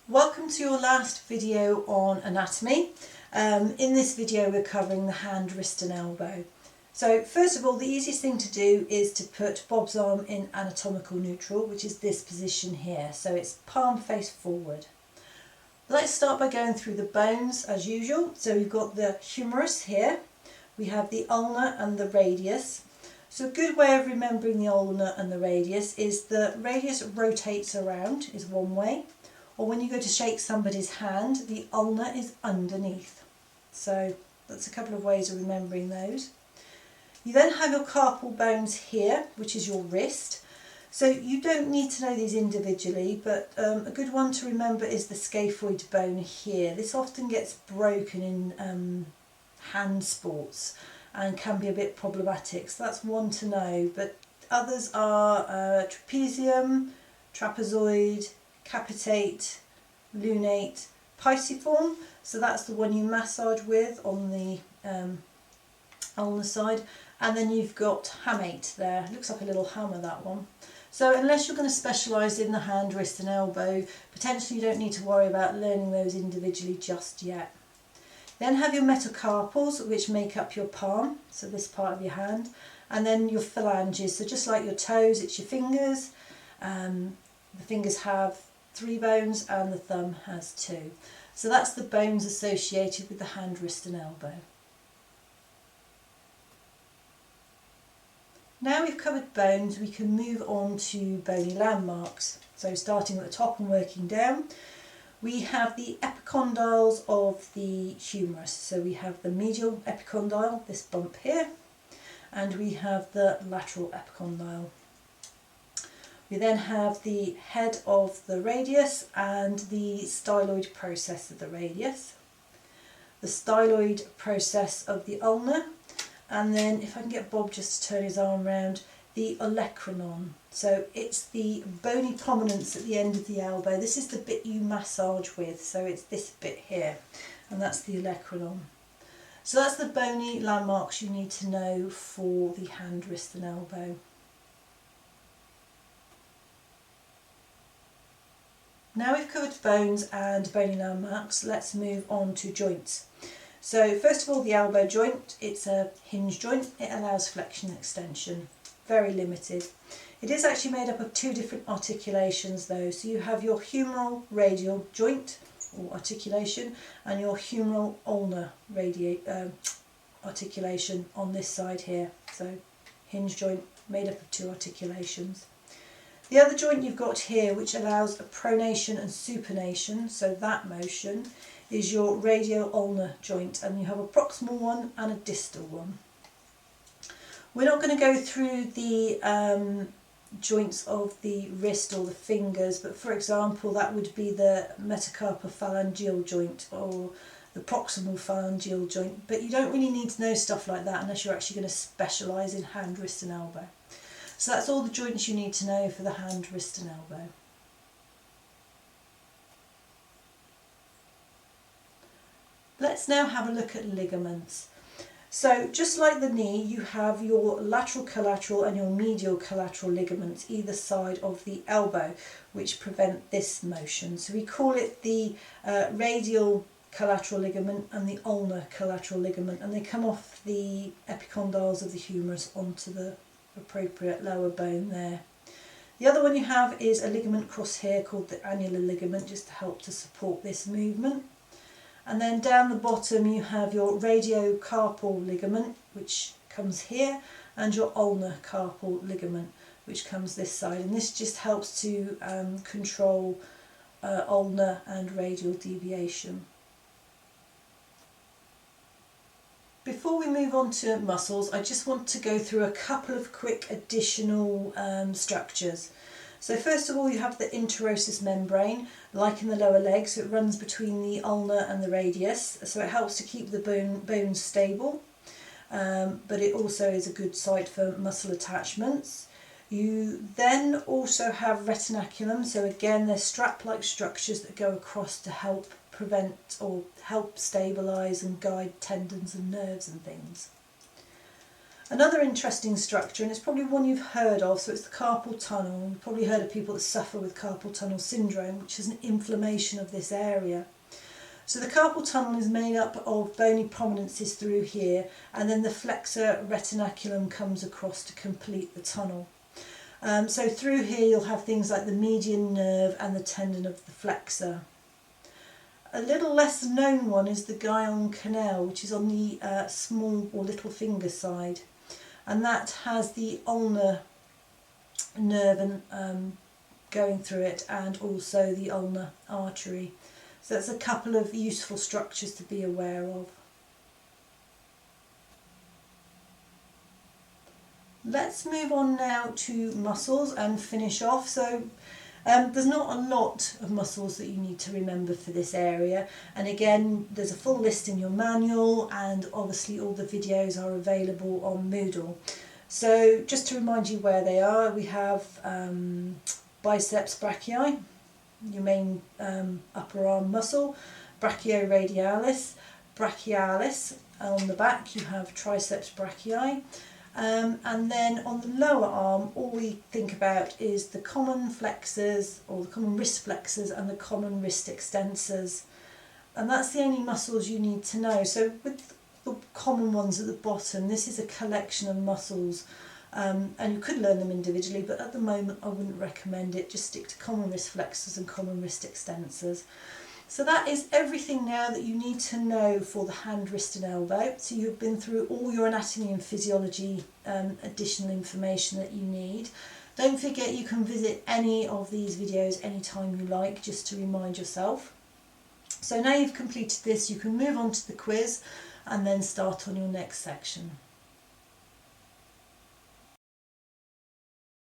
Welcome to your last video on anatomy. In this video we're covering the hand, wrist and elbow. So first of all, the easiest thing to do is to put Bob's arm in anatomical neutral, which is this position here. So it's palm face forward. Let's start by going through the bones as usual. So we've got the humerus here, we have the ulna and the radius. So a good way of remembering the ulna and the radius is the radius rotates around is one way. Or when you go to shake somebody's hand, the ulna is underneath. So that's a couple of ways of remembering those. You then have your carpal bones here, which is your wrist. So you don't need to know these individually, but a good one to remember is the scaphoid bone here. This often gets broken in hand sports and can be a bit problematic. So that's one to know, but others are trapezium, trapezoid, capitate, lunate, pisiform, so that's the one you massage with on the ulnar side, and then you've got hamate there. It looks like a little hammer, that one. So unless you're going to specialise in the hand, wrist and elbow, potentially you don't need to worry about learning those individually just yet. Then have your metacarpals, which make up your palm, so this part of your hand, and then your phalanges, so just like your toes, it's your fingers. The fingers have 3 bones and the thumb has 2. So that's the bones associated with the hand, wrist and elbow. Now we've covered bones, we can move on to bony landmarks. So starting at the top and working down, we have the epicondyles of the humerus. So we have the medial epicondyle, this bump here, and we have the lateral epicondyle. We then have the head of the radius and the styloid process of the radius, the styloid process of the ulna, and then if I can get Bob just to turn his arm around, the olecranon. So it's the bony prominence at the end of the elbow. This is the bit you massage with, so it's this bit here, and that's the olecranon. So that's the bony landmarks you need to know for the hand, wrist and elbow. Now we've covered bones and bony landmarks, let's move on to joints. So first of all, the elbow joint, it's a hinge joint, it allows flexion and extension, very limited. It is actually made up of 2 different articulations though, so you have your humeral radial joint or articulation and your humeral ulnar articulation on this side here. So hinge joint made up of 2 articulations. The other joint you've got here, which allows a pronation and supination, so that motion, is your radial-ulnar joint, and you have a proximal one and a distal one. We're not going to go through the joints of the wrist or the fingers, but for example that would be the metacarpophalangeal joint or the proximal phalangeal joint, but you don't really need to know stuff like that unless you're actually going to specialise in hand, wrist and elbow. So that's all the joints you need to know for the hand, wrist and elbow. Let's now have a look at ligaments. So just like the knee, you have your lateral collateral and your medial collateral ligaments either side of the elbow, which prevent this motion. So we call it the radial collateral ligament and the ulnar collateral ligament, and they come off the epicondyles of the humerus onto the appropriate lower bone there. The other one you have is a ligament cross here called the annular ligament, just to help to support this movement. And then down the bottom you have your radiocarpal ligament, which comes here, and your ulnar carpal ligament, which comes this side, and this just helps to control ulnar and radial deviation. Before we move on to muscles, I just want to go through a couple of quick additional structures. So first of all, you have the interosseous membrane, like in the lower leg, so it runs between the ulna and the radius, so it helps to keep the bones stable, but it also is a good site for muscle attachments. You then also have retinaculum, so again they're strap-like structures that go across to help prevent or help stabilise and guide tendons and nerves and things. Another interesting structure, and it's probably one you've heard of, so it's the carpal tunnel. You've probably heard of people that suffer with carpal tunnel syndrome, which is an inflammation of this area. So the carpal tunnel is made up of bony prominences through here, and then the flexor retinaculum comes across to complete the tunnel. So through here you'll have things like the median nerve and the tendon of the flexor. A little less known one is the Guyon canal, which is on the small or little finger side, and that has the ulnar nerve and going through it, and also the ulnar artery. So that's a couple of useful structures to be aware of. Let's move on now to muscles and finish off. So there's not a lot of muscles that you need to remember for this area, and again there's a full list in your manual, and obviously all the videos are available on Moodle. So just to remind you where they are, we have biceps brachii, your main upper arm muscle, brachioradialis, brachialis. On the back you have triceps brachii. And then on the lower arm, all we think about is the common flexors, or the common wrist flexors, and the common wrist extensors. And that's the only muscles you need to know. So with the common ones at the bottom, this is a collection of muscles. And you could learn them individually, but at the moment I wouldn't recommend it. Just stick to common wrist flexors and common wrist extensors. So that is everything now that you need to know for the hand, wrist and elbow. So you've been through all your anatomy and physiology additional information that you need. Don't forget you can visit any of these videos anytime you like, just to remind yourself. So now you've completed this, you can move on to the quiz and then start on your next section.